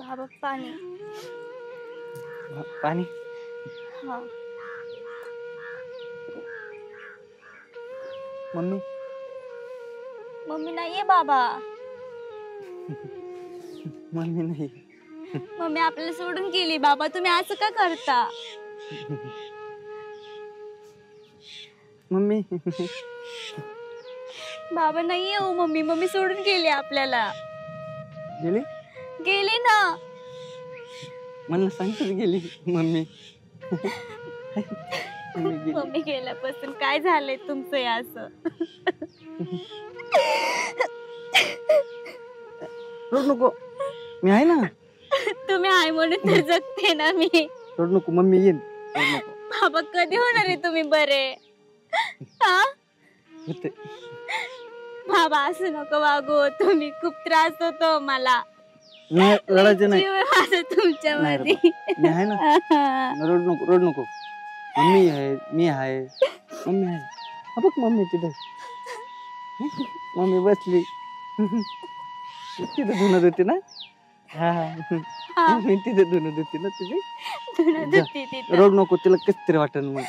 बाबा पाणी. पाणी. हा. मम्मी. मम्मी नाहीये बाबा. मम्मी नाही. मम्मी आपल्याला सोडून गेली. बाबा तुम्ही असं का करता? मम्मी. बाबा नाहीये हो मम्मी. मम्मी सोडून गेली आपल्याला. गेली. गेली ना. मला सांगतच गेली मम्मी. मम्मी गेल्यापासून काय झालंय तुमचं या असं? रड नको, मी आहे ना. तुम्ही आहे म्हणून तर जगते ना मी. रड नको, मम्मी येईन. रड नको. बाबा कधी होणार आहे तुम्ही बरे? हा बाबा असं नको वागू. तुम्ही खूप त्रास होतो मला. नाही रडायचं नाही. जीव आहे माझा तुमच्यामध्ये. मी आहे ना. रड नको, रड नको. मम्मी आहे, मी आहे. मम्मी आहे. हा बघ मम्मी तिथे. मम्मी बसली तिथे धुणं धुते ना. हा मी तिथे धुणं धुते ना तुझी. रड नको, तिला कस तरी वाटन मग.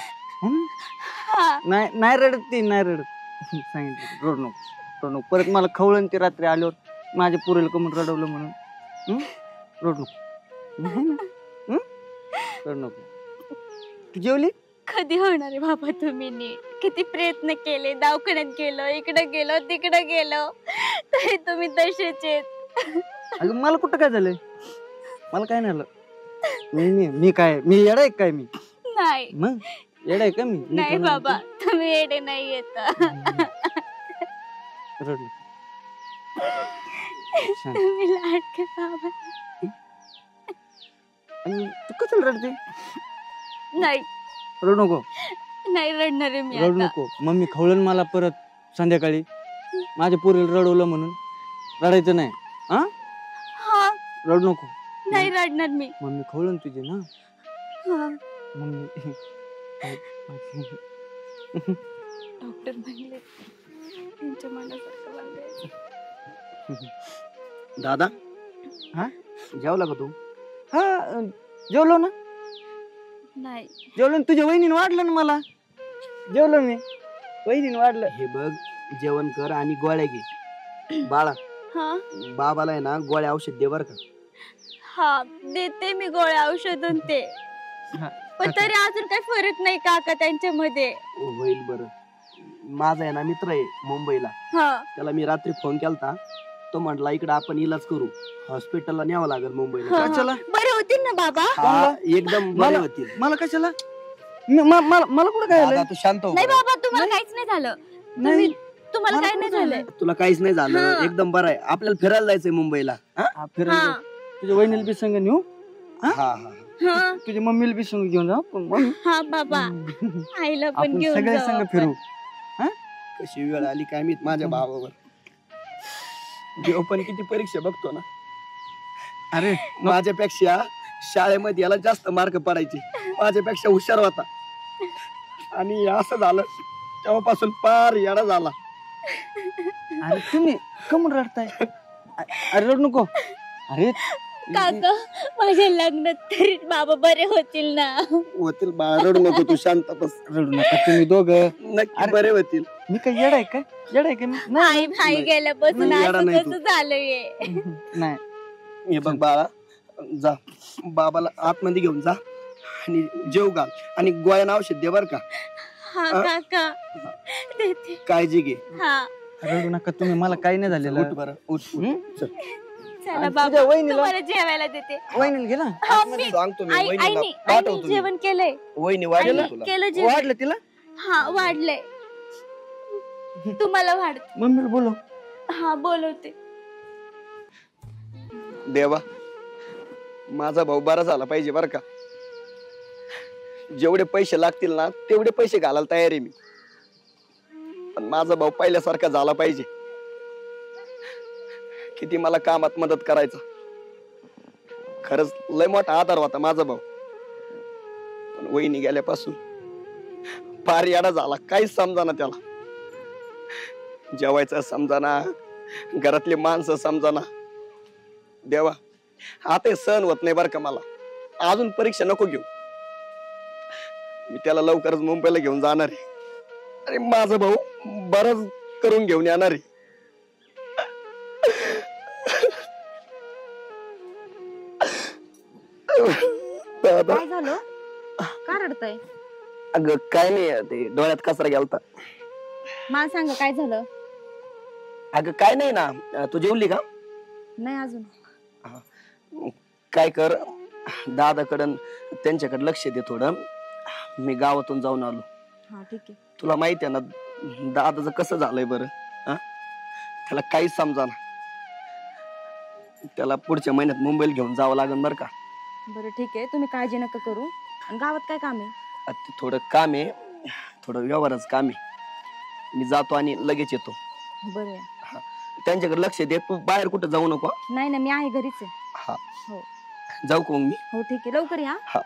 नाही नाही रडत ती, नाही रडत. सांगितलं रड नको, रड नको. परत मला खवळण ती रात्री आल्यावर माझ्या पुरेल कमून रडवलं म्हणून. रड नको. नाही ना. रड नको. तू जेवली? कधी होणार आहे बाबा तुम्ही नीट? किती प्रयत्न केले, दवाखान्यात गेलो, इकडे गेलो, तिकडे गेलो, तरी तुम्ही तसेच आहेत. अगं मला कुठं काय झालंय? मला काय नाही झालं. मी काय, मी येडा आहे काय? मी नाही. मग येडा आहे का मी? नाही बाबा तुम्ही येडे नाही येत. रड तुम्ही लाडके बाबा. तू कसं रडते? नाही रड नको. नाही रडणार आहे मी रड आता. नको. मम्मी खवळण मला परत संध्याकाळी माझ्या पोरीला रडवलं म्हणून. रडायचं नाही. हा रड नको. नाही रडणार मी. मम्मी खवळण तुझी ना. मम्मी डॉक्टर म्हणले त्यांच्या मनासारखं वागायचं. दादा. हा जेवला का तू? हा जेवलो ना. नाही जेवलो ना. तुझ्या वहिनीने वाढलं ना मला. जेवलो मी. वहिनीने वाढलं. हे बघ, जेवण कर आणि गोळ्या घे. बाळा हा बाबाला आहे ना गोळ्या औषध दे बर का. हा देते मी गोळ्या औषधून ते. पण तरी अजून काही फरक नाही काका त्यांच्यामध्ये. होईल बरं. माझा आहे ना मित्र आहे मुंबईला. त्याला मी रात्री फोन केलता. तो म्हटला इकडे आपण इलाज करू, हॉस्पिटलला न्यावं लागेल मुंबईला. कशाला? बरे होतील ना बाबा? एकदम बरे होतील. मला कशाला? मला कुठं काय दादा तू शांत हो. नाही बाबा तुम्हाला काहीच नाही झालं. तुम्हाला काही नाही झालंय. तुला काहीच नाही झालं. एकदम बरं आहे. आपल्याला फिरायला जायचंय मुंबईला. फिरायला. तुझ्या वहिनीला बी संग नेऊ. हा हा तुझ्या मम्मीला बी संग घेऊन जा. हा बाबा आईला पण घेऊन सगळे जाऊ संग आपण. फिरू. कशी वेळ आली काय माहित माझ्या भावावर. देव पण किती परीक्षा बघतो ना. अरे माझ्यापेक्षा शाळेमध्ये याला जास्त मार्क पडायचे. माझ्यापेक्षा हुशार होता आणि असं झालं तेव्हापासून पार येडा झाला. अरे तुम्ही कमून रडताय? अरे रड नको. अरे काका माझ्या लग्नात तरी बाबा बरे होतील ना? होतील बा. रडू नको तू, शांत बस. रडू नका तुम्ही दोघं. नक्की बरे होतील. मी काय येडा आहे काय? येडा आहे का मी? आई भाई गेल्यापासून नाही, येडा असं नाही कसं झालंय? नाही. हे बघ बाळा, जा बाबाला आतमध्ये घेऊन जा आणि जेव घाल आणि गोळ्यानं औषध दे बर का. हा काका देते. काळजी घे. हा रडू नका तुम्ही. मला काही नाही झालेलं. उठ बरं, उठ चल. चला तुझ्या बाबा वहिनीला- तुम्हाला जेवायला देते. वहिनीला गेला. हा, मी- सांगतो मी आईनी वहिनीला पाठवतो आईनी मी. जेवण केलंय. वहिनी वाढेल आईनी तुला. केलं जेवण. वाढलं तिला. हा वाढलंय. तुम्हाला वाढ. मम्मीला बोलव. हा बोलवते. देवा माझा भाऊ बरा झाला पाहिजे बर का. जेवढे पैसे लागतील ना तेवढे पैसे घालायला तयार आहे मी. पण माझा भाऊ पहिल्यासारखा झाला पाहिजे. किती मला कामात मदत करायचा. खरंच लय मोठा आधार होता माझा भाऊ. पण वहिनी गेल्यापासून फार येडा झाला. काहीच समजाना त्याला. जेवायचं समजाना, घरातली माणसं समजाना. देवा आता हे सहन होत नाही बरं का मला. अजून परीक्षा नको घेऊ. मी त्याला लवकरच मुंबईला घेऊन जाणार आहे. अरे माझा भाऊ बरंच करून घेऊन येणार आहे. काय झालं? का रडताय? अगं काय नाही, ते डोळ्यात कचरा गेलता. मला सांगा काय झालं? अगं काय नाही ना. तू जेवली का? नाही अजून. काय कर, दादाकडं त्यांच्याकडे लक्ष दे थोडं. मी गावातून जाऊन आलो. हा ठीक आहे. तुला माहिती आहे ना दादाचं कसं झालंय बरं. त्याला काहीच समजाना. त्याला पुढच्या महिन्यात मुंबईला घेऊन जावं लागेल बरं का. बरं ठीक आहे, तुम्ही काळजी नका करू. आणि गावात काय काम आहे? ते थोडं काम आहे, थोडं व्यवहारच काम आहे. मी जातो आणि लगेच येतो. बरं. त्यांच्याकडे लक्ष दे. तू बाहेर कुठं जाऊ नको. नाही ना, मी आहे घरीच आहे. हा हो. जाऊ का मग मी? हो ठीक आहे, लवकर या. हा.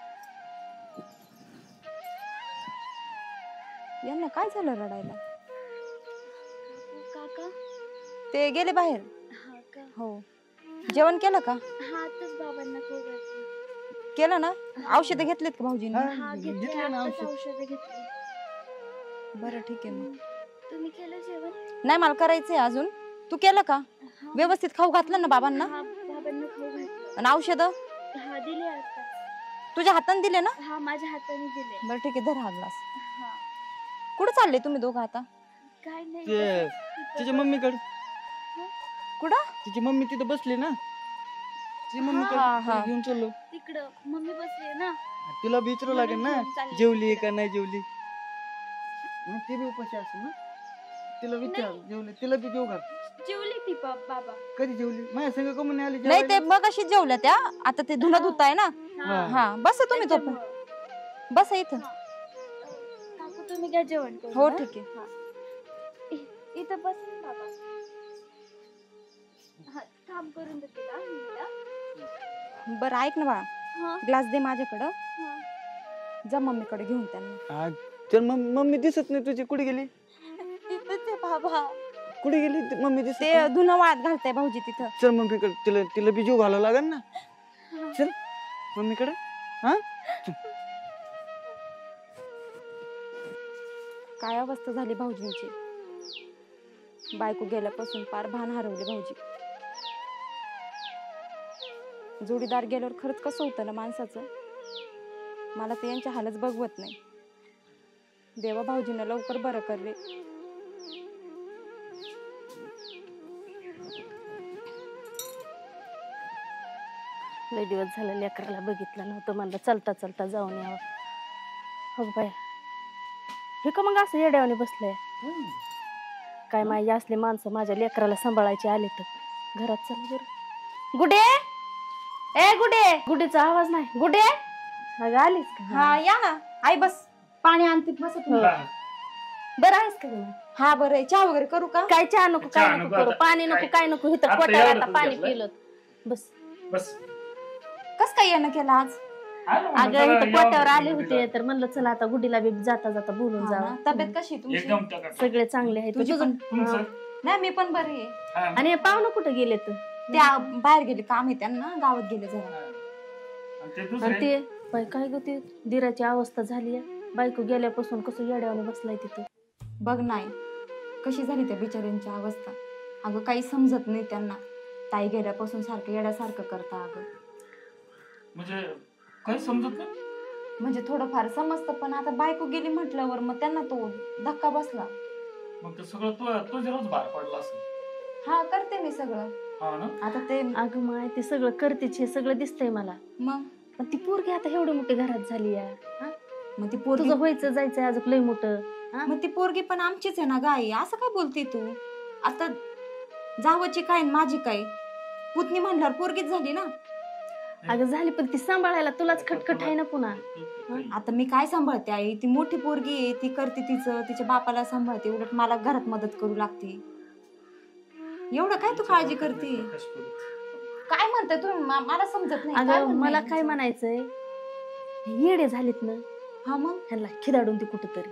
यांना काय झालं रडायला? काका ते गेले बाहेर. हो. जेवण केलं का? बाबांना केलं ना? औषधं घेतलीत का भाऊजींनी? बरं ठीक आहे. मग तुम्ही केलं जेवण? नाही, मला करायचंय अजून. तू केलं का? व्यवस्थित खाऊ घातलं ना बाबांना? बाबांना खाऊ घातलं. आणि औषधं दिले आता. तुझ्या हाताने दिले ना? हा, माझ्या हाताने दिले. बरं ठीक आहे, धर हा ग्लास. कुठं चालले तुम्ही दोघं आता? काय नाही, तिच्या मम्मीकडे. कुठं? तिची मम्मी तिथे बसली ना. तिची मम्मी घेऊन चाललो. तिकडं मम्मी बसली ना. तिला विचारू लागेल ना, जेवली का नाही जेवली. ती बी उपाशी असेल ना. तिला विचार जेवली. तिला बी जेव घाल. जेवली ती बाबा. कधी जेवली? माझ्या संग कमून आली? नाही, ते मग अशी जेवल्या त्या. आता ते धुणं धुताय ना. हा बसा तुम्ही तो पण. बसा इथं. काकू तुम्ही काय जेवण करू? हो ठीक आहे. इथं बस बाबा. काम करून देते का? बरं ऐक ना बाळा, ग्लास दे माझ्याकडं. जा मम्मीकडे घेऊन त्यांना. तर मम्मी दिसत नाही तुझी. कुठे गेली? तिथंच आहे बाबा. कुठे गेली मम्मी? दिसत ते धुणं वाळत घालताय भाऊजी तिथं. चल मम्मीकडे. तिला बी जीव घालावं लागेल ना. चल मम्मीकडे. हा काय अवस्था झाली भाऊजींची. बायको गेल्यापासून पार भान हरवले भाऊजी. जोडीदार गेल्यावर खरंच कसं होतं ना माणसाचं. मला ते यांच्या हालच बघवत नाही. देवा भाऊजींना लवकर बरं कर रे. लय दिवस झाले लेकराला बघितलं नव्हतं. म्हणलं चलता चलता जाऊन यावं. हो बाय, हे का मग असं येड्यावाने बसलंय? काय माहिती असले माणसं माझ्या लेकराला सांभाळायचे आले तर घरात. चल बरं. गुडे, ए गुडे. गुडेचा आवाज नाही. गुडे अगं आलीस का? हा या ना आई. बस पाणी आणते. बस बरं आहेस का तुम्ही? हा बरं आहे. चहा वगैरे करू का? काय चहा नको, काय नको करू. पाणी नको, काय नको. इथं पोटावर आता पाणी पिलं. बस बस. कस काय येणं केलं आज? अगं इथं पोटावर आले होते तर म्हणलं चला आता गुडीला बी जाता जाता बोलून जावं. तब्येत कशी तुमची? एकदम टकाटक. सगळे चांगले आहेत. तुझी पण? तुमचं? नाही मी पण बरी आहे. आणि हे पाहुणं कुठं गेले तर? त्या बाहेर गेले, काम आहे त्यांना. गावात गेले जरा. आणि ते बाई काय ग, ते दिराची अवस्था झाली आहे. बायको गेल्यापासून कसं येड्यावाने बसलाय तिथं. बघ नाही कशी झाली त्या बिचाऱ्यांची अवस्था. अगं काही समजत नाही त्यांना. ताई गेल्यापासून सारखं येड्यासारखं करता. अगं म्हणजे काही समजत नाही. म्हणजे थोडंफार समजतं, पण आता बायको गेली म्हटल्यावर मग त्यांना तो धक्का बसला. मग ते सगळं तुझ्यावरच भार पडला असेल. हा करते मी सगळं. हा ना. आता ते अगं माय ते सगळं करतेच, हे सगळं दिसतंय मला. मग पण ती पोरगी आता एवढी मोठी घरात झाली आहे. मग ती पोरगी तुझं व्हायचं जायचंय अजून लय मोठं. मग ती पोरगी पण आमचीच आहे ना गाई. असं काय बोलते तू? आता जावची काय माझी काय? पुतणी म्हणल्यावर पोरगीच झाली ना. अगं झाली, पण ती सांभाळायला तुलाच खटखट आहे ना पुन्हा. आता मी काय सांभाळते आई? ती मोठी पोरगी आहे, ती करते तिच्या बापाला सांभाळते. उलट मला घरात मदत करू लागते. एवढं काय तू काळजी करते? काय म्हणताय तुम्ही? मला समजत नाही. अगं मला काय म्हणायचंय, येडे झालेत ना. हा मग ह्यांना खिदाडून ती कुठंतरी.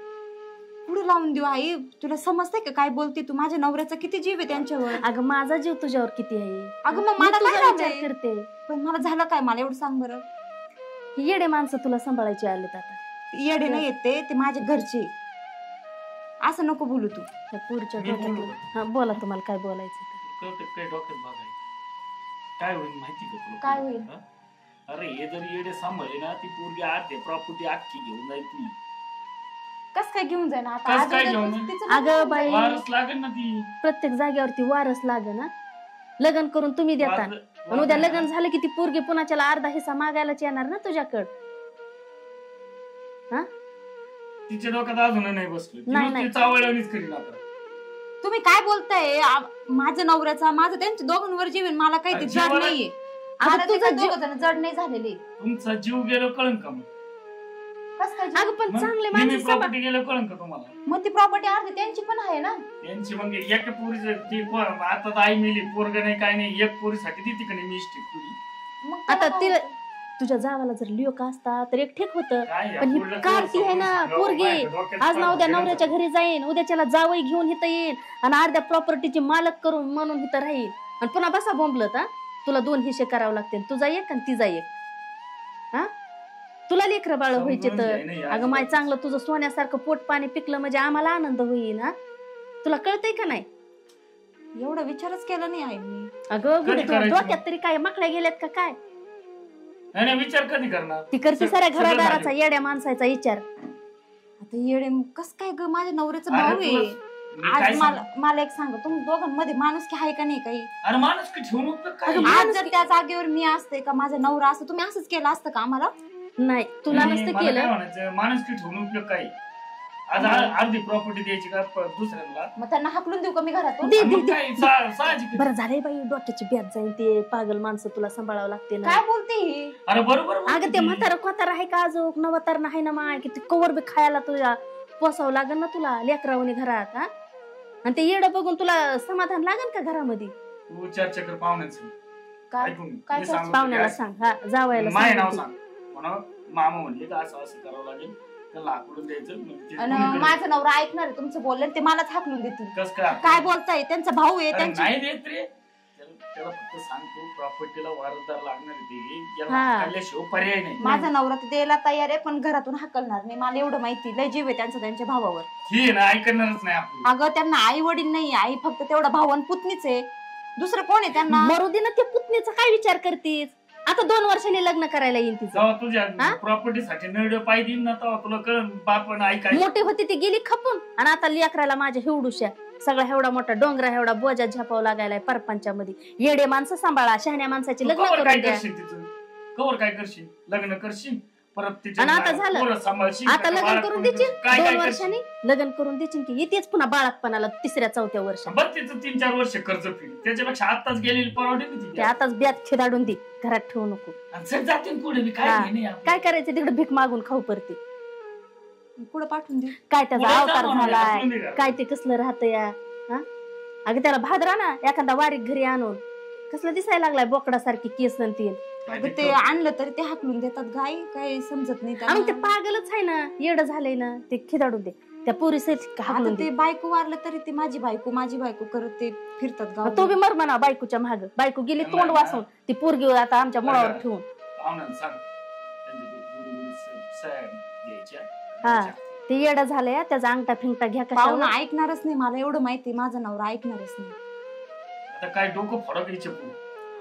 पुढे लावून देऊ आई? तुला समजतंय का काय बोलते तू? माझ्या नवऱ्याचा किती जीव आहे त्यांच्यावर. अगं माझा जीव तुझ्यावर किती आहे. अगं मग मी मला तुझा काय विचार झालंय? करते. पण मला झालं काय? मला एवढं सांग बरं. ही येडे माणसं तुला सांभाळायची आलेत आता. येडे नाही येते ते माझ्या घरचे. असं नको बोलू तू. त्या पुढच्या मी बोलू डोक्यात हा बोला तुम्हाला काय बोलायचं ते. कळतं काय डोक्यात बघाय काय होईल माहिती का तुला? काय होईल? हा? अरे हे जर येडे सांभाळले ना ती पोरगी आते प्रॉपर्टी अख्खी घेऊन जाईल ती. कस काय घेऊन जाय ना आता? कस आज काय उद्या घेऊन तिचं जाय? लग्न अगं होऊन बाई. जाईल. वारस लागेल ना ती. प्रत्येक जागेवरती वारस लागे ना. लग्न करून तुम्ही देता वाद- आणि उद्या लग्न झालं की ती पोरगी पुन्हा अर्धा हिस्सा मागायलाच येणार ना तुझ्याकडं. हा तिच्या डोक्यात अजून नाही बसलं. नाही, ती नाही. चावळणीच करीन आता. तुम्ही काय बोलताय? माझं नवऱ्याचा माझं त्यांच्या दोघांवर जीव आहे. मला काही ते जड जीवाला- नाहीये. अगं मला ते तुझा काय जीव- दोघं जण जड नाही झालेले. तुमचा जीव गेलो कळन का मग? कस काय जीव? अगं पण चांगले माणसं सांभाळ. प्रॉपर्टी गेलो कळन का तुम्हाला? मग ती प्रॉपर्टी अर्धी त्यांची पण आहे ना. यांची मग एका पोरीचं ती आता तर आई मिली पोरग नाही काय नाही एक पोरीसाठी ती तिकडे मी इष्टिक तुझी मग आता त्याला तिला काय होतं? तुझ्या जावाला जर लिओक असता तर एक ठीक होतं. काय पण ही पुढलं कारती आहे ना सांगावं, पोरगी. माझ्या डोक्यात आज ना उद्या गेलं नवऱ्याच्या तर. घरी जाईन, उद्याच्याला जावई घेऊन इथं येईन आणि अर्ध्या प्रॉपर्टीची मालक करून म्हणून इथं राहील आणि पुन्हा बसा बोंबलत. हा तुला 2 हिस्से करावे लागतील. तुझा एक आणि तिचा एक. हा तुला लेकरं बाळ समजून व्हायचे तर घ्याय नाही, अगं माय चांगलं तुझं सोन्यासारखं पोट पाणी पिकलं म्हणजे आम्हाला आनंद होईल. हा तुला कळतंय का नाही? एवढा विचारच केला नाही आहे मी. अगं कधी गुढे तुला करायचं डोक्यात तरी काय माकड्या गेल्यात का काय? नाही नाही, विचार कधी करणार? ती करते साऱ्या सगळं घरादाराचा झालं. येड्या माणसाचा विचार. आता येडे कस काय ग? माझ्या नवऱ्याचा अरे भाऊ तुला- आहे. मी काय आज मला एक सांग, तुम्ही दोघांमध्ये माणूस की आहे का नाही काही? अरे माणूस की ठेवून उपयोग काय? अगं, आज जर त्या जागेवर मी असते का माझा नवरा असतं, तुम्ही असंच केलं असतं का आम्हाला? नाही तुला नाही, नसतं मला काय केलं. म्हणायचं, माणूस की ठेवून उपयोग काय? आज अर्धी प्रॉपर्टी द्यायची का दुसऱ्याला? मग त्यांना हाकलून देऊ का मी घरातून? दे, मग दे. काय साहजिक आहे. बरं झालंय बाई डोक्याची ब्यात जाईल. ते पागल माणसं तुला सांभाळावं लागते ना. काय बोलते ही? अरे बरोबर बोलते अगं ते ती. म्हातारा खोतारा आहे का अजून नवतार नाही ना माय की ते कवर बी खायला तुझ्या पोसावं लागेल ना तुला लेकरावणी घरात. हा आणि ते येडं बघून तुला समाधान लागेल का घरामध्ये? तू चर्चा कर पाहुण्याचं. काय ऐकून घे. काय मी चर्चा? सांगतो पाहुण्याला की सांग. हा जावायला माय नाव सांग. सांग म्हणा. मामा म्हणले का असं असं करावं लागेल तर लाकडून द्यायचं म्हणजे ते आणि कोणीकडे- माझा नवरा ऐकणार आहे तुमचं बोललं, ते मलाच हाकलून देतील. कसं काय? काय बोलताय? त्यांचा भाऊ आहे अरे त्यांची. नाही देत रे. त्याला फक्त सांगतो प्रॉपर्टीला वारसदार लागणार आहे ते. याला हा. हाकलल्याशिवाय पर्याय नाही. माझा नवरा तर द्यायला तयार आहे पण घरातून हाकलणार नाही. मला एवढं माहिती, लय जीव आहे त्यांचा त्यांच्या भावावर. ही आहे ना ऐकणारच नाही आपण. अगं त्यांना आई वडील नाही, आई फक्त तेवढा भाऊ आणि पुतणीच आहे. दुसरं कोण आहे त्यांना? मरू दे ना ते पुतणीचा काय विचार करतीस? आता 2 वर्षांनी लग्न करायला येईल तिचं. जेव्हा तुझ्या हा? प्रॉपर्टीसाठी नळ पाय देईन ना तेव्हा तुला कळण बापन ऐकाय. मोठी होती ती गेली खपून आणि आता लेकराला माझ्या हिवडूशा सगळा एवढा मोठा डोंगरा एवढा बोजा झपाव लागायलाय परपंचा मध्ये. येडे माणसं सांभाळा, शहाण्या माणसाची लग्न कवर काय करून द्या. करशील तिचं? कवर काय करशील? लग्न करशील परत तिच्या आणि आता झालं. पोरं सांभाळशील, आता त्याला लग्न बाळात करून करून द्यायची काय 2 काय वर्षांनी लग्न करून द्यायची की येतेच पुन्हा बाळातपणाला 3-4 वर्षात. बरं तिचं 3-4 वर्ष कर्ज फेड त्याच्यापेक्षा आताच गेलेली परवडे ना ते ती. आताच ब्यात खिदाडून दे, घरात ठेवू नको. आणि सर जाते ना पुढे मी काय हा. नाही आपलं. काय करायचं तिकडे भीक मागून खाऊ पडते. पुढे पाठवून देऊ. काय त्याचा पुढे अवतार जाऊ ना, झालाय, आपण नाही का? काय ते कसलं राहतं या. हा अगं त्याला भादरा ना एखादा वारीक घरी आणून कसलं दिसायला लागलाय बोकडासारखी केस आणि तेल. अगं ते आणलं तरी ते हाकलून देतात. गाय काय समजत नाही मग ते त्यांना. पागलच आहे ना, येडं झालंय ना ते खिदाडून दे. त्या पोरी आता हाकलून ते दे. बायको वारलं तरी ते माझी बायको करत ते फिरतात मग तो बी गाव. मर म्हणा बायकोच्या माग. बायको गेली तोंड वासून ती पोरगी आता आमच्या मुळावर ठेवून. पाहुण्यांना सांग त्यांच्या गुडगुडीत सह्या घ्यायच्या. हा ते येडं झालंय त्याचा अंगठा फिंगटा घ्या पाहुणा कशा. ऐकणारच नाही. मला एवढं माहिती, माझा नवरा ऐकणारच नाही. आता काय डोकं फडक यायचे पुढे.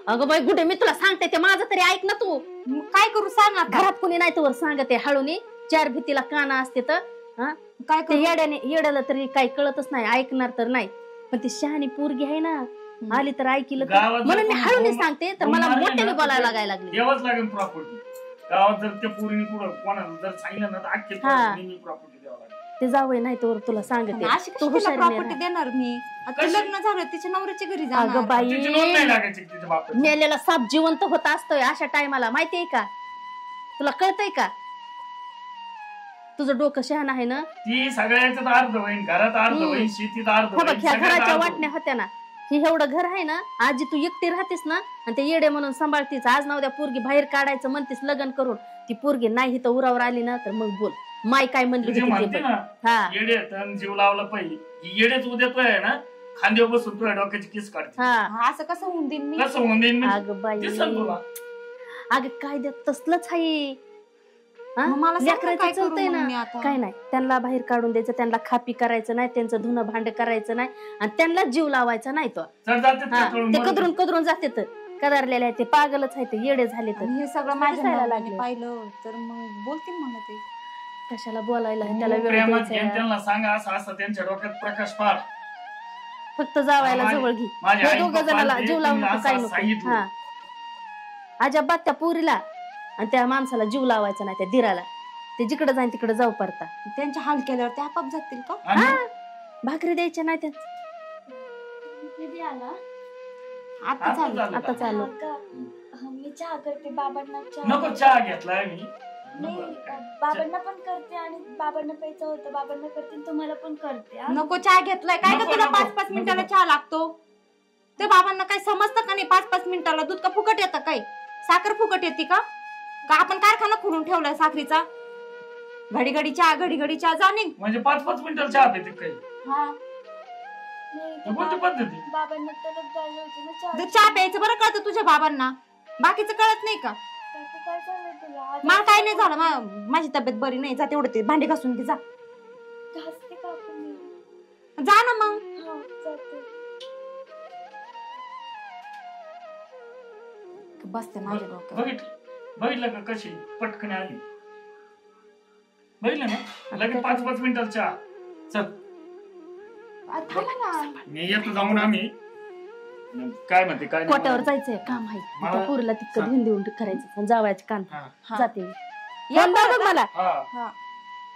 अगं बाई गुडे मी तुला सांगते ते माझं तरी ऐक ना तू. मग काय करू सांग आता? घरात कोणी नाही तर सांगते हळूनी 4 भीतीला काना असते तर. हा काय ते करू? येड्याला तरी काही कळतच नाही, ऐकणार तर नाही. पण ती शहाणी पोरगी आहे ना, आली तर ऐकलं तर. गावात जर म्हणून मी कोणी हळूनी बोंब- सांगते तर बोंब मला मारली मोठ्याने ना, बोलायला तर लागायला लागली. द्यावंच लागेल प्रॉपर्टी. गावात जर त्या पोरीने कुठं कोणाला जर सांगितलं ना तर अख्खे हा. प्रॉपर्टी द्यावं लागेल. ते जावई नाही तर तुला सांगते अशी तू कशी तिला हुशारी प्रॉपर्टी नाही देणार मी? आता कशी? लग्न झालं तिच्या नवऱ्याच्या घरी राहा. अगं जाणार. तिची नोंद नाही बाई लागायची तिच्या बापाची. मेलेला साप जिवंत होत असतोय अशा टायमाला, माहितीये का तुला? कळतंय का? तुझं डोकं शहाण आहे ना. ती सगळ्याच्यात अर्ध होईन, घरात अर्ध होईन, शेतीत अर्ध हे बघ होईन, ह्या सगळ्यात घराच्या अर्ध वाटण्या होत्या ना, ही एवढं घर आहे ना, आजी तू एकटी राहतेस ना आणि ते येडे म्हणून सांभाळतीस. आज ना उद्या पोरगी बाहेर काढायचं म्हणतेस लग्न करून, ती पोरगी नाही तर उरावर आली ना तर मग बोल माय काय म्हणली तुझी होती ते म्हणते बघ. ना हा येडे आणि जीव लावला पाहिजे. ही येडेच उद्या तो आहे ना खांद्यावर बसून तुझ्या डोक्याची किस काढते. हा असं कसं होऊन देईन मी? कसं होऊन देईन म्हणजे? अगं बाई, दिसेल तुला. अगं काय द्यात तसलंच आहे. हा? मग मला सांग ना लेकराचं काय करू चालतंय मग ना. मी आता? काय नाही, त्यांना बाहेर काढून द्यायचं, त्यांना खापी करायचं नाही, त्यांचं धुणं भांड करायचं नाही आणि त्यांना जीव लावायचा नाही तो. चल जाते हा, तळून ते मरून. कदरून कदरून जाते तर कदारलेले आहे ते, पागलच आहे ते, येडे झाले तर. आणि हे सगळं माझ्या दिसायला नवऱ्याने लागले. पाहिलं तर मग बोलतील मला ते. कशाला बोलायला आहे, त्याला तू वेळ प्रेमात द्यायचा घे, आहे. त्यांना सांगा असं असं त्यांच्या डोक्यात प्रकाश पाड. फक्त जावायला माझ्या- जवळ घे. माझ्या या आई दोघं बापाला जणाला ते जीव लावून तुम्ही नको, काय असं नको. सांगितलं. हा अजिबात त्या पुरीला आणि त्या माणसाला जीव लावायचा नाही, त्या दिराला. ते जिकडे जाईन तिकडे जाऊ पडता. त्यांच्या हाल केल्यावर ते आपाप जातील का? आणि हा भाकरी द्यायच्या नाही त्या. कधी आला? आता आता चालू. चालू आता का? चालू. मी चहा करते, बाबांना नको चहा घेतलाय मी. नाही, बाबांना पण करते आणि बाबांना प्यायचं होतं, बाबांना करते आणि तुम्हाला पण करते. हा? नको चहा घेतलाय काय का नको, तुला? नको, 5-5 मिनिटाला नको. चहा लागतो. ते बाबांना काय समजतं का नाही? 5-5 मिनिटाला दूध का फुकट येतं? काय साखर फुकट येते का? का आपण कारखाना खोलून ठेवलाय साखरीचा? घडी घडी चहा, घडी घडी चहा, जाणे. म्हणजे 5-5 मिनिटाला चहा पिते काही. हा, नाही, ते हे कोणती पद्धती? बाबांना तलब झाली होती ना जर चहा. चहा प्यायचं बरं कळतं तुझ्या बाबांना, बाकीचं कळत नाही का? काकू, काय झालंय तुला? आज मला काय नाही झालं, माझी तब्येत बरी नाही. जा तेवढं ते भांडी घासून घे, जा. घासते काकू मी. जा ना मग. हा, जाते. बसते माझ्या डोक्यावर. बघितलं का कशी पटकन आली? बघितलं ना लगेच 5-5 मिनिटाला चहा. चल थांबा ना. मी येतो जाऊन. आम्ही काय म्हणते काय नाही कोट्यावर मला- जायचंय, काम आहे. मला- त्या पोरीला तितकं सांग. घेऊन देऊन करायचं, जावायचे कान. हा, हा. जाते या फोन लाव बघ बरं. मला. हा, हा,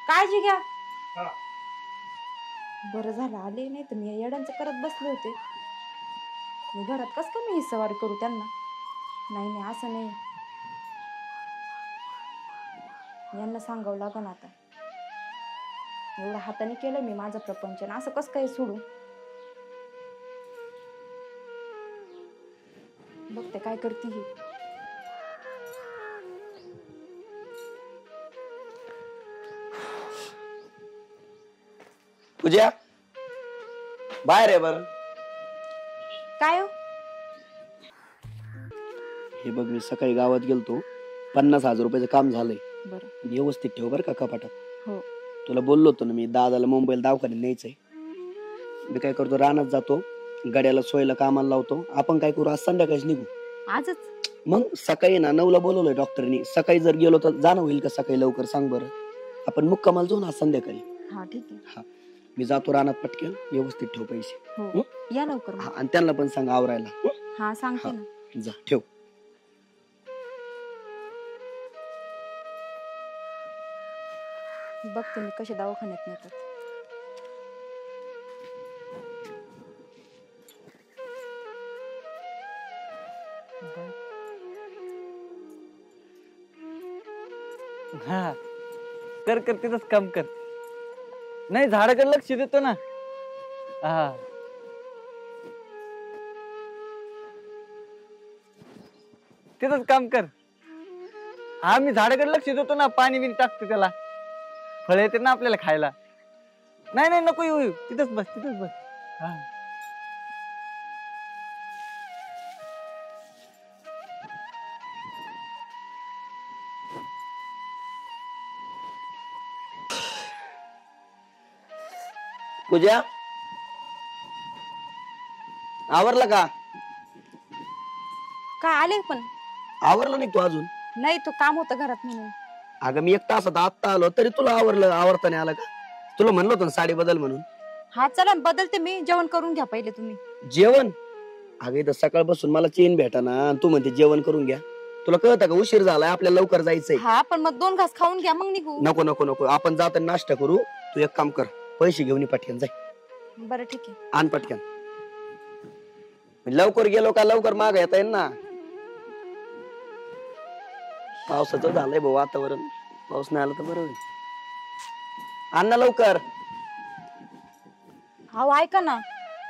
काळजी घ्या. हा. बरं झालं आले, नाही तर मी येड्यांचं करत बसले होते. मी घरात कस का मी सवारी करू त्यांना? नाही नाही, असं नाही. यांना सांगावं लागन आता. एवढं हाताने केलं मी माझं प्रपंच, आणि असं कसं काय सोडू? बघते काय करते ही. पूजा बाहेर आहे बरं. काय हो? हे बघ, मी सकाळी गावात गेलतो, 50,000 रुपयाचं काम झालंय. बरं. व्यवस्थित ठेव बरं का कपाटात. हो. तुला बोललो होतो ना मी, दादाला मुंबईला दवाखान्यात न्यायचंय. मी काय करतो, रानात जातो, गड्याला सोयला कामाला लावतो. आपण काय करू, आज संध्याकाळीच निघू. आजच? मग सकाळी ना 9ला बोलवलंय डॉक्टरनी. सकाळी जर गेलो तर जाणं होईल का सकाळी लवकर, सांग बरं. आपण मुक्कामाला जाऊ ना आज संध्याकाळी. हा ठीक आहे. मी जातो रानात, पटकन व्यवस्थित ठेव पैसे. हो, या लवकर हा, मग. आणि त्यांना पण सांग आवरायला. हा, सांगते हा. ना. जा ठेव. बघते मी कसे दवाखान्यात नेतात. हा कर कर, तिथंच काम कर. नाही, झाडाकडे लक्ष देतो ना. हा तिथंच काम कर. हा, मी झाडाकडे लक्ष देतो ना, पाणी बिनी टाकतो त्याला, फळ येते ना आपल्याला खायला. नाही नाही, नको येऊ, तिथंच बस, तिथंच बस. हा पूजा आवरला का? काय आले पण? आवरला नाही तू अजून? नाही, तो काम होतं घरात म्हणून. अगं मी 1 तासात आत्ता आलो, तरी तुला आवरता नाही आलं का? तुला म्हणलं होतं ना साडी बदल म्हणून. हा चला बदलते मी. जेवण करून घ्या पहिले तुम्ही. जेवण? अगं इथं सकाळपासून मला चेन भेटाना, आणि तू म्हणते जेवण करून घ्या. तुला कळतं का उशीर झालाय, आपल्याला लवकर जायचंय. हा, पण मग 2 घास खाऊन घ्या मग निघू. नको नको नको, आपण जाताना नाश्ता करू. तू एक काम कर, पैसे घेऊन ये पटकन, जाय बरं ठीक आहे. आण पटकन. लवकर गेलो का लवकर माग येता येईल ना. पावसाचं झालंय भाऊ वातावरण, पाऊस नाही आला तर बरं होईल. आण ना लवकर. अहो ऐका ना,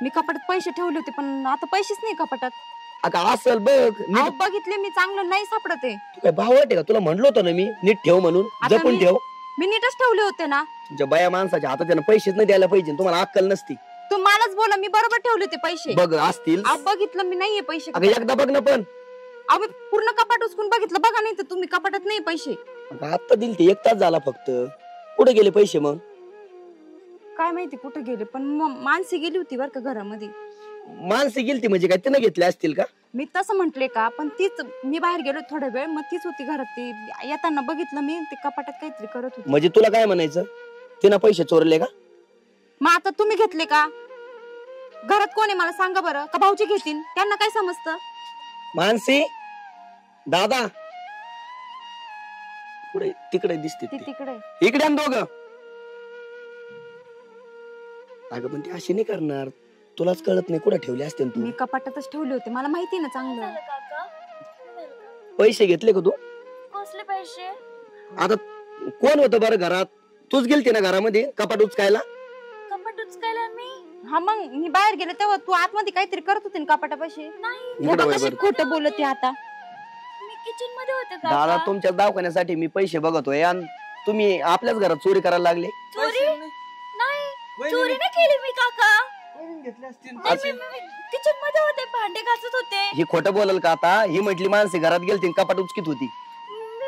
मी कपाटात पैसे ठेवले होते पण आता पैसेच नाही कपाटात. अगं असेल बघ नीट. अहो, बघितले मी, चांगलं नाही सापडत आहे. तू काय भाव वाटे का? तुला म्हणलो होतं ना मी नीट ठेव म्हणून. आता जपून मी- ठेव. मी नीटच ठेवले होते ना. तुमच्या बाया माणसाच्या हातात त्यांना पैसेच नाही द्यायला पाहिजे. तुम्हाला अक्कल नसती. तू मलाच बोला, मी बरोबर ठेवले होते पैसे. बघ असतील. अहो, बघितलं मी, नाहीये पैसे. अगं एकदा बघ ना पण. अहो, मी पूर्ण कपाट उचकून बघितलं, बघा नाही तर तुम्ही कपाटात नाही पैसे. अगं आता दिल ते 1 तास झाला फक्त. कुठे गेले पैसे मग? काय माहिती कुठे गेले, पण माणसे गेली होती बरं का घरामध्ये. माणसे गेलती म्हणजे काय तिने घेतले असतील का? मी तसं म्हंटले का, पण तीच, मी बाहेर गेलो थोडा वेळ, मग तीच होती घरात. ती येताना बघितलं मी, ते कपाटात काहीतरी करत होती. म्हणजे तुला काय म्हणायचं? तिनं पैसे चोरले का? मग आता तुम्ही घेतले का? घरात कोण आहे मला सांगा बरं, का भाऊजी घेतील? त्यांना काय समजतं? मानसी दादा कुठे? तिकडे दिसते ती ते. तिकडे. इकडे आण दोघं. अगं पण ते असे नाही करणार. तुलाच कळत नाही कुठे ठेवले असते तू. मी कपाटातच ठेवले होते, मला माहिती ना चांगलं. झालं काका? पैसे घेतले का तू? कसले पैसे? आता कोण होतं बरं घरात? तूच गेलती ना घरामध्ये कपाट उचकायला? कपाट उचकायला मी हा, मग मी बाहेर गेले तेव्हा तू आतमध्ये काहीतरी करत होती ना कपाटापाशी. नाही. इकडे वळ बरं. खोटं बोलते आता. मी किचन मध्ये होते दादा काका. तुमच्या दवाखान्यासाठी मी पैसे बघतोय आणि तुम्ही आपल्याच घरात चोरी करायला लागले. चोरी नाही, चोरी नाही केली मी काका. किचन मध्ये होते, भांडे घासत होते. ही खोटं बोलल का आता? ही म्हटली माणसे घरात गेलती कपाट उचकीत होती.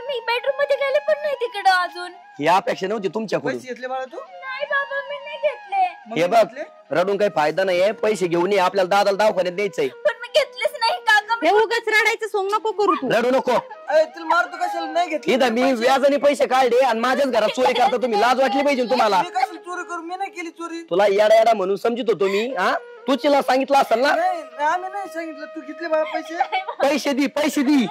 मी बेडरूम मध्ये गेले पण नाही तिकडं अजून. ही अपेक्षा नव्हती तुमच्याकडून. घेतले बाळा तू? नाही बाबा, मी नाही घेतले. हे बघ रडून काही फायदा नाहीये. पैसे घेऊन ये, आपल्याला दादाला दवाखान्यात द्यायचंय. पण मी घेतलेच नाही काका. हे उगाच रडायचं सोंग नको करू तू. रडू नको. तुला मारतो कशाला? नाही घेतले. इथं मी व्याजाने पैसे काढले आणि माझ्याच घरात चोरी करता तुम्ही. लाज वाटली पाहिजे तुम्हाला. मी कशाला चोरी करू? मी नाही केली चोरी. तुला येडा येडा म्हणून समजित होतो मी. हा तू तिला सांगितलं असेल ना? नाही आम्ही नाही सांगितलं. तू घेतले बाळा पैसे? पैसे दी, पैसे दी.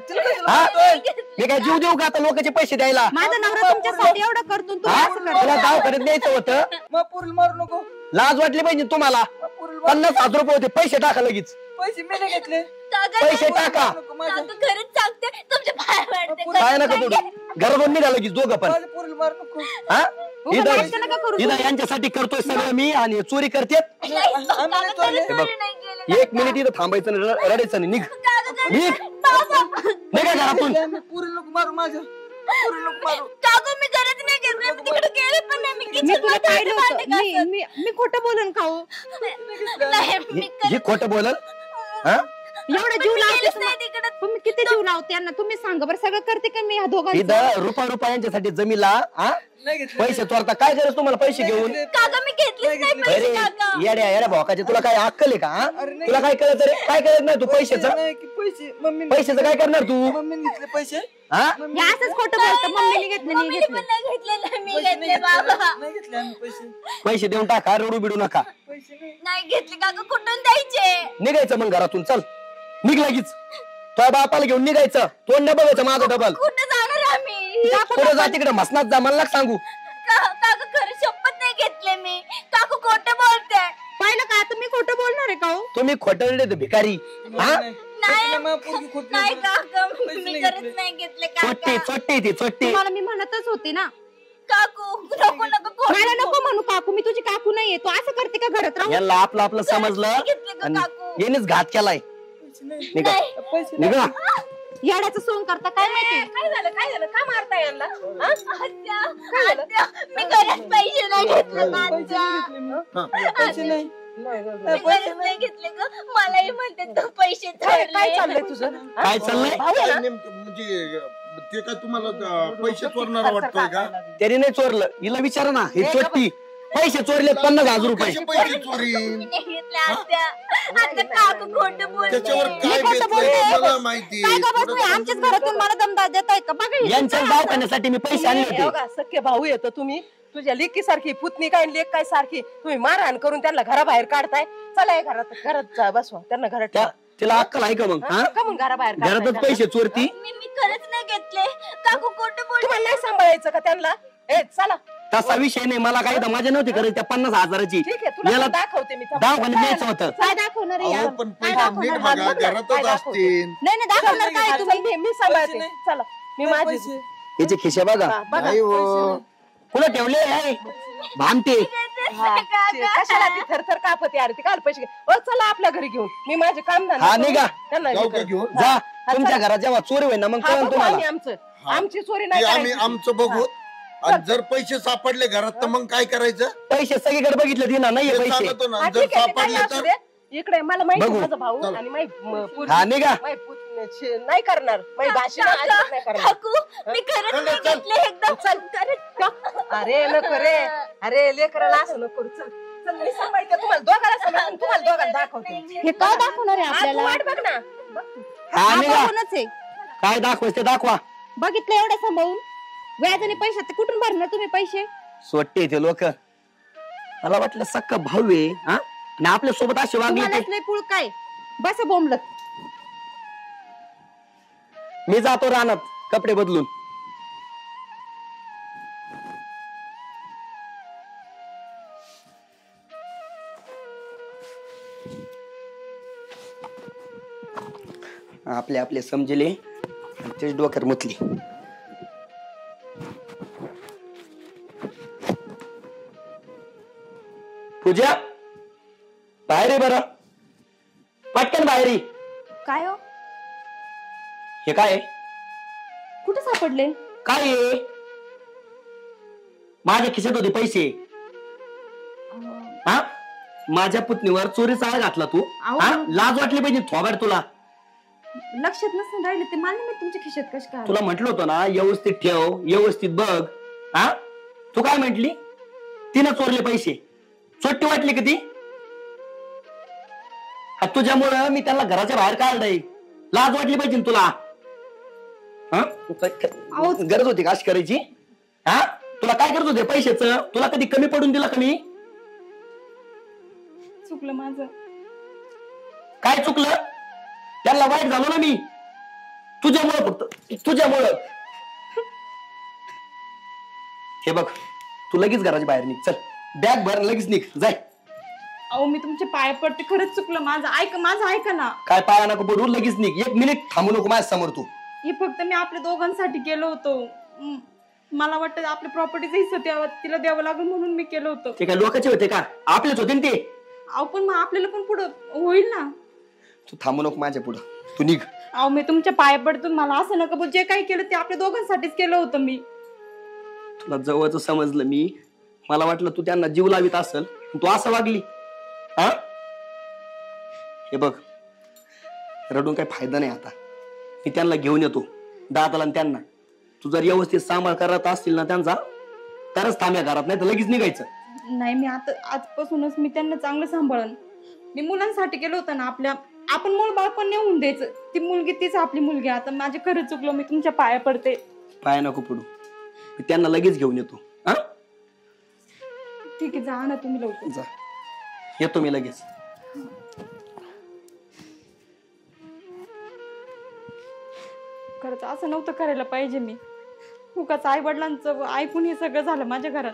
तिला कशाला हा? मारतोय? मी काय जीव देऊ का आता लोकांचे पैसे द्यायला? माझा नवरा तुमच्यासाठी एवढं करतो, तू हा? असं करतो. तुला दवाखान्यात द्यायचं होतं. मग पुरीला मारू नको. लाज वाटली पाहिजे तुम्हाला. मग पुरीला मारू. 50,000 रुपये होते. पैसे टाका लगेच. पैसे मी नाही घेतले. काका पैसे टाका. नको माझ्या. काका खरंच सांगते, तुमच्या पाया पडते. काय नका तोडू. घरातून निघा लगेच दोघं पण. माझ्या पुरीला मारू नको. हा उगाच इथं नाटकं नका करू. इथं यांच्यासाठी करतोय सगळं मी आणि चोरी करते. आम्ही नाही चोरले. हे बघ 1 मिनिट इथं थांबायचं नाही, रडायचं नाही. निघ निघ निघा घरातून. आम्ही पुरीला नको मारू माझ्या. पुरीला नको मारू. काका मी गरज नाही घेतली, मी तिकडे गेले पण नाही. मी मी किचन तुला मध्ये पाहिलं भांडे होतं. घासत. मी खोटं बोलन का हो? नाही, मी ही खोटं बोलल. हा एवढा जीव लावते गेलेच नाही तिकडे. तुम्ही किती जीव लावते यांना तुम्ही सांगा बरं. सगळं करते का मी ह्या दोघांचं? इथं रुपया यांच्यासाठी जमीला. हा नाही घेतले. पैसे चोरता काय गरज तुम्हाला पैसे घेऊन? काका मी घेतलीच नाही पैसे अरे काका. येड्या येड्या भावाचे तुला काय अक्कल आहे का? हा? अरे नाही. तुला काय कळत रे? काय कळत नाही तू पैशाचं? नाही की पैसे मम्मी पैशाचं काय करणार तू? मम्मीने घेतले पैसे. हा हे असंच खोटं बोलतं. मम्मीने घेतलं नाही मम्मीने घेतलं. पण नाही घेतले, नाही मी पैसे नाही घेतले बाबा. नाही घेतले आम्ही पैसे. पैसे देऊन टाका. रडू बिडू नका. पैसे नाही. नाही घेतले काका, कुठून द्यायचे? निघायचं मग घरातून. चल निघ लगेच. तुझ्या बापाला घेऊन निघायचं. तोंड नाही बघायचं माझं डबल. कुठं जाणार आम्ही? पुढे जा तिकडे मसनात जा. मला नका सांगू. काका खरं शपथ नाही घेतले मी. काकू खोटं बोलते. पाहिलं का आता मी खोटं बोलणार आहे का हो? तुम्ही खोटरडे भिकारी. हा नाही. पैसे नाही, पोरगी खोटी नाही बोलते. काका, पैसे मी नाही खरंच घेतले. नाही घेतले चोट्टी काका. चोट्टी ती चोट्टी. तुम्हाला मी म्हणतच होते ना. काकू नको नको खोटं मला नको बोल. म्हणू काकू, मी तुझी काकू नाहीये. तू असं करते का घरात राहून? यांना आपलं आपलं समजलं नाही घेतले का आणि काकू? येणेच घात केलाय. पैसे नाही. निघा नाही. पैसे नाही. निघा. येड्याचं सोंग करता काय माहिती? काय झालं का मारता यांना? आत्या, आत्या, मी खरंच पैसे नाही घेतले का, पैसे आत्या? नाही घेतले मी. पैसे नाही. मी खरंच नाही घेतले का? मलाही म्हणते तू पैसे काय चोरले. चाललंय तुझं? काय चाललंय? भाऊ आहे काय ना? नेमकं म्हणजे ते काय तुम्हाला पैसे चोरणारा वाटतोय का? त्याने नाही चोरलं. हिला विचारा ना. ही चोट्टी पैसे चोरलेत 50,000 रुपये. कसे पैसे चोरी? मी नाही घेतले आत्या. आता काकू खोटं बोलते. त्याच्यावर काय खोटं बेतलंय बोलते. मला माहिती. काय का बस तुम्ही आमच्याच घरातून मला दमदा देताय का? बघा हे यांच्या तुमचं असं. दवाखान्यासाठी मी पैसे आणले हे होते. बघा, सख्खे भाऊ येतो तुम्ही. तुझ्या लेकी सारखी पुतणी काय लेक काय सारखी तुम्ही मारहाण करून त्यांना घराबाहेर काढताय. चला हे घरात जा, बसवा त्यांना घरात ठेवा. तिला अक्कल आहे का मग? हा का मग घराबाहेर काढताय घरातच त्यांना? पैसे चोरती. मी खरंच नाही घेतले. काकू खोटं बोलते. तुम्हाला नाही सांभाळायचं का त्यांना? ए चला तसा विषय नाही. मला काही तर मजा नव्हती करायची त्या 50,000ची. ठीक आहे, तुला याला पण दाखवते मी. दवाखान्यात न्यायचं होतं. काय दाखवणार आहे अहो, यार? पण काय पैसे दाखवणार? नीट बघा घरातच असतील. नाही नाही दाखवणार काय तुम्ही? मी सांभाळते. नाही. चला मी माझी पैसे. याचे खिशे बघा. हा, बघा नाही हो. कुठं ठेवले आहे भामटे. हा, ते कशाला ती थरथर कापते अरे ती काल पैसे घे. ओ चला आपल्या घरी घेऊन मी माझे काम हा निघा त्यांना जाऊ हे का कर. घेऊन जा तुमच्या घरात जेव्हा चोरी होईल ना मग हा, कळण बघू तुम्हाला आम्ही आमचं हा. आमची चोरी ते नाही आम्ही करायची. आमचं बघू आणि जर पैसे सापडले घरात तर मग काय करायचं पैसे सगळीकडे बघितले ती ना नाहीये ते पैसे सांगतो ना हा, जर ठीक आहे, ते काही सापडले असू तर दे. इकडे मला माहिती बघू. माझा भाऊ चला. आणि माई पोरगी- हा निघा माई पुतणी नाही करणार माई भाषण अजिबात नाही करणार. काकू मी खरंच चल, नाही चल. घेतले एकदम अरे नको रे अरे लेकराला असं नको करू. चल चल मी सांभाळते तुम्हाला दोघांना सांभाळून तुम्हाला दोघांना दाखवते. हे काय दाखवणार आहे हा, तू आपल्याला वाट बघ ना हा हा निघा बघूनच आहे काय दाखवायचं ते दाखवा बघितलं एवढं सांभाळून व्याजाने पैसे ते कुठून भरणार तुम्ही पैसे सोडते ते लोक मला वाटलं सक्क भाऊ आहे हा आणि आपल्या सोबत असे वागले ते तुम्हालाच लय पुळ काय बस बोंबलत मी जातो रानात कपडे बदलून आपले आपले समजले आणि तेच डोक्यात मुतली पूजा बाहेर आहे बरं पटकन बाहेर ये. काय हो हे काय आहे? कुठे सापडले काय आहे? माझ्या खिशात होते पैसे हा माझ्या पुतणीवर चोरीचा आळ घातला तू अहो. हा लाज वाटली पाहिजे थोबाड तुला लक्षात नसून राहिले ते मान्य मी तुमच्या खिशात कश काय तुला म्हटलं होतं ना व्यवस्थित ठेव व्यवस्थित बघ हा तू काय म्हंटली तिनं चोरले पैसे चोट्टी वाटली का ती हा, तुझ्यामुळं मी त्यांना घराच्या बाहेर काढलंय लाज वाटली पाहिजे ना तुला हा गरज होती का अशी करायची हा तुला काय गरज होते पैशाचं तुला कधी कमी पडून दिला कमी चुकलं माझं काय चुकलं त्यांना वाईट झालो ना मी तुझ्यामुळं फक्त तुझ्यामुळं हे बघ तू लगेच घराच्या बाहेर निघ चल बॅग भर लगेच निघ जाय अहो मी तुमच्या पाया पडते खरंच चुकलं माझं ऐका ना काय पाया नको पडू लगेच निघ 1 मिनिट थांबू नको माझ्या समोर तू हे फक्त मी आपल्या दोघांसाठी केलं होतं मला वाटतं आपल्या प्रॉपर्टीचा हिस्सा तिला द्यावं लागेल म्हणून मी केलं होतं ते काय लोकांचे होते का आपलेच होते ना ते अहो पण मग आपल्याला पण पुढं होईल ना तू थांबू नको माझ्या पुढं तू निघ अहो मी तुमच्या पाया पडतो मला असं नका बोल जे काही केलं ते आपल्या दोघांसाठीच केलं होतं मी तुला जवळच समजलं मी मला वाटलं तू त्यांना जीव लावित असल तू असं वागली हा हे बघ रडून काही फायदा नाही आता मी त्यांना घेऊन येतो दादाला आणि त्यांना तू जर व्यवस्थित सांभाळ करत असतील ना त्यांचा तरच थांब या घरात नाही तर लगेच निघायचं नाही मी आता आजपासूनच मी त्यांना चांगलं सांभाळन मी मुलांसाठी केलं होतं ना आपण मूळ बाळ पण नेऊन द्यायचं ती मुलगी तीच आपली मुलगी आता माझे खरं चुकलं मी तुमच्या पाया पडते पाया नको पडू मी त्यांना लगेच घेऊन येतो हा ठीक आहे जा ना तुम्ही लवकर जा येतो मी लगेच खरंच असं नव्हतं करायला पाहिजे मी उगाच आई वडिलांचं ऐकून हे सगळं झालं माझ्या घरात